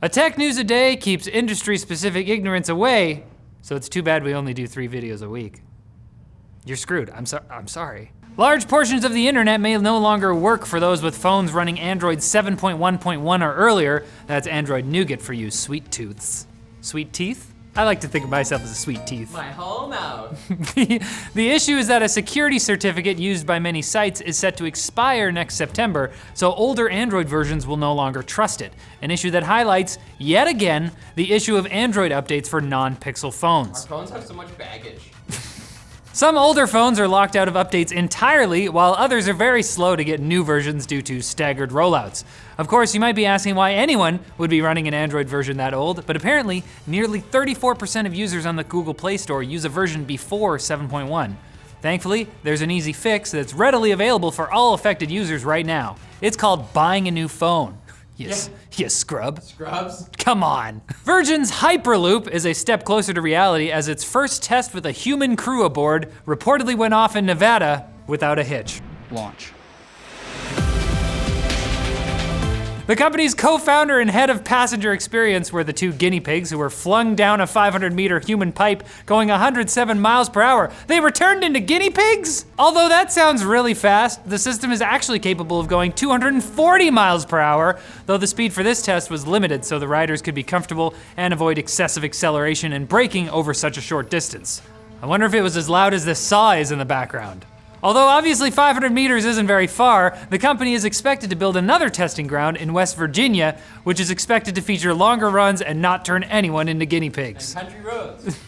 A tech news a day keeps industry-specific ignorance away, so it's too bad we only do 3 videos a week. You're screwed, I'm sorry. Large portions of the internet may no longer work for those with phones running Android 7.1.1 or earlier. That's Android Nougat for you sweet tooths. Sweet teeth? I like to think of myself as a sweet teeth. My whole mouth. The issue is that a security certificate used by many sites is set to expire next September, so older Android versions will no longer trust it. An issue that highlights, yet again, the issue of Android updates for non-Pixel phones. Our phones have so much baggage. Some older phones are locked out of updates entirely, while others are very slow to get new versions due to staggered rollouts. Of course, you might be asking why anyone would be running an Android version that old, but apparently, nearly 34% of users on the Google Play Store use a version before 7.1. Thankfully, there's an easy fix that's readily available for all affected users right now. It's called buying a new phone. You scrub. Scrubs? Come on. Virgin's Hyperloop is a step closer to reality as its first test with a human crew aboard reportedly went off in Nevada without a hitch. Launch. The company's co-founder and head of passenger experience were the 2 guinea pigs who were flung down a 500-meter human pipe going 107 miles per hour. They were turned into guinea pigs? Although that sounds really fast, the system is actually capable of going 240 miles per hour, though the speed for this test was limited so the riders could be comfortable and avoid excessive acceleration and braking over such a short distance. I wonder if it was as loud as this saw is in the background. Although obviously 500 meters isn't very far, the company is expected to build another testing ground in West Virginia, which is expected to feature longer runs and not turn anyone into guinea pigs. And country roads.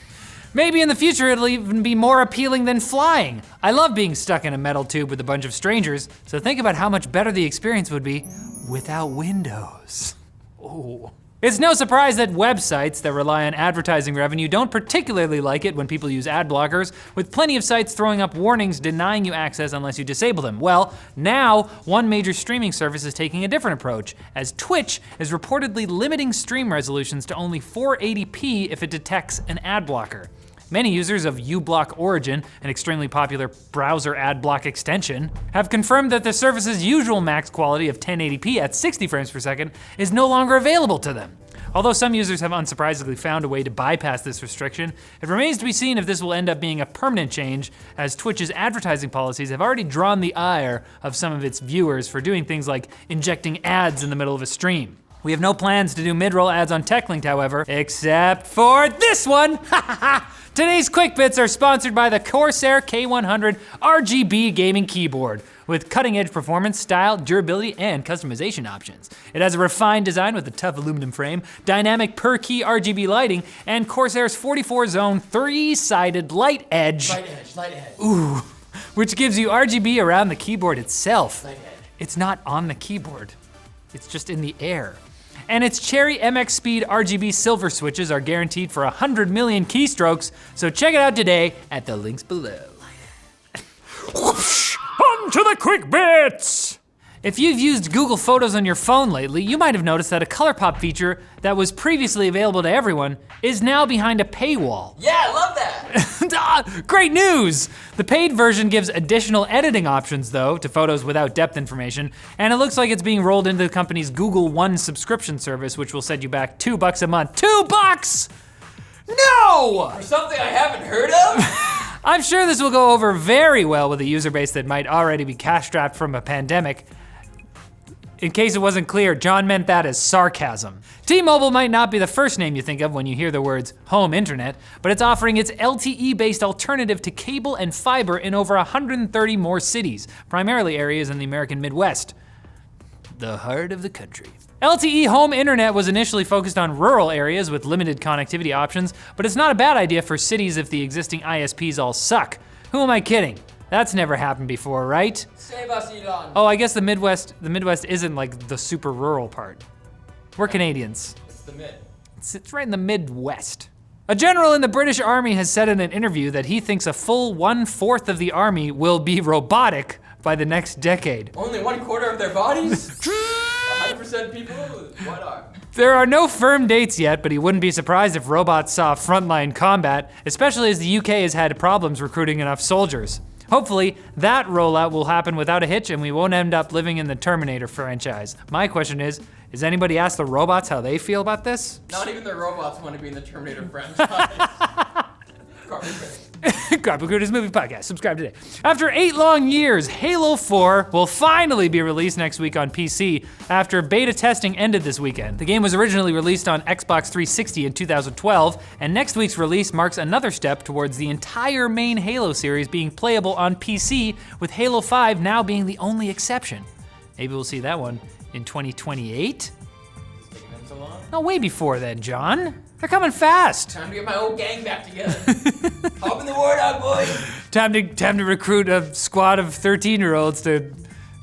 Maybe in the future it'll even be more appealing than flying. I love being stuck in a metal tube with a bunch of strangers, so think about how much better the experience would be without windows. Oh. It's no surprise that websites that rely on advertising revenue don't particularly like it when people use ad blockers, with plenty of sites throwing up warnings denying you access unless you disable them. Well, now one major streaming service is taking a different approach, as Twitch is reportedly limiting stream resolutions to only 480p if it detects an ad blocker. Many users of uBlock Origin, an extremely popular browser ad block extension, have confirmed that the service's usual max quality of 1080p at 60 frames per second is no longer available to them. Although some users have unsurprisingly found a way to bypass this restriction, it remains to be seen if this will end up being a permanent change, as Twitch's advertising policies have already drawn the ire of some of its viewers for doing things like injecting ads in the middle of a stream. We have no plans to do mid-roll ads on Techlinked, however, except for this one! Today's Quick Bits are sponsored by the Corsair K100 RGB gaming keyboard with cutting-edge performance, style, durability, and customization options. It has a refined design with a tough aluminum frame, dynamic per-key RGB lighting, and Corsair's 44-zone 3-sided light edge. Light edge. Ooh, which gives you RGB around the keyboard itself. Light edge. It's not on the keyboard, it's just in the air. And its Cherry MX Speed RGB silver switches are guaranteed for 100 million keystrokes, so check it out today at the links below. Whoosh, on to the Quick Bits! If you've used Google Photos on your phone lately, you might have noticed that a color pop feature that was previously available to everyone is now behind a paywall. Yeah, I love that! Great news! The paid version gives additional editing options though to photos without depth information, and it looks like it's being rolled into the company's Google One subscription service, which will set you back $2 a month. $2! No! For something I haven't heard of? I'm sure this will go over very well with a user base that might already be cash-strapped from a pandemic. In case it wasn't clear, John meant that as sarcasm. T-Mobile might not be the first name you think of when you hear the words home internet, but it's offering its LTE-based alternative to cable and fiber in over 130 more cities, primarily areas in the American Midwest, the heart of the country. LTE home internet was initially focused on rural areas with limited connectivity options, but it's not a bad idea for cities if the existing ISPs all suck. Who am I kidding? That's never happened before, right? Save us, Elon. Oh, I guess the Midwest isn't like the super rural part. We're Canadians. It's the mid. It's right in the Midwest. A general in the British Army has said in an interview that he thinks a full 1/4 of the army will be robotic by the next decade. Only 1/4 of their bodies? 100% people with one arm. There are no firm dates yet, but he wouldn't be surprised if robots saw frontline combat, especially as the UK has had problems recruiting enough soldiers. Hopefully, that rollout will happen without a hitch and we won't end up living in the Terminator franchise. My question is Has anybody asked the robots how they feel about this? Not even the robots want to be in the Terminator franchise. Carbon Critters Movie Podcast. Subscribe today. After 8 long years, Halo 4 will finally be released next week on PC after beta testing ended this weekend. The game was originally released on Xbox 360 in 2012, and next week's release marks another step towards the entire main Halo series being playable on PC, with Halo 5 now being the only exception. Maybe we'll see that one in 2028? Taking them so long? No, way before then, John. They're coming fast. Time to get my old gang back together. Hop in the war dog, boys. Time to recruit a squad of 13-year-olds to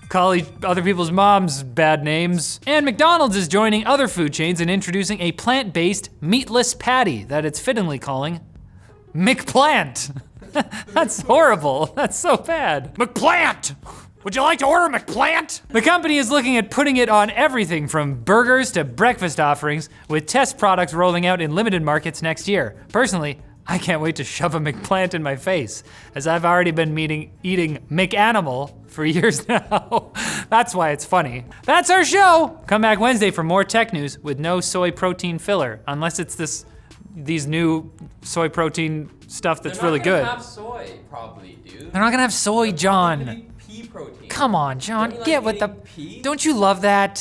call other people's moms bad names. And McDonald's is joining other food chains in introducing a plant-based meatless patty that it's fittingly calling McPlant. That's horrible. That's so bad. McPlant! Would you like to order McPlant? The company is looking at putting it on everything from burgers to breakfast offerings, with test products rolling out in limited markets next year. Personally, I can't wait to shove a McPlant in my face, as I've already been eating McAnimal for years now. That's why it's funny. That's our show. Come back Wednesday for more tech news with no soy protein filler, unless it's these new soy protein stuff that's really good. They're not gonna have soy, probably, dude. They're not gonna have soy, John. Pea protein. Come on, John, Don't you like get with the. eating pea? Don't you love that?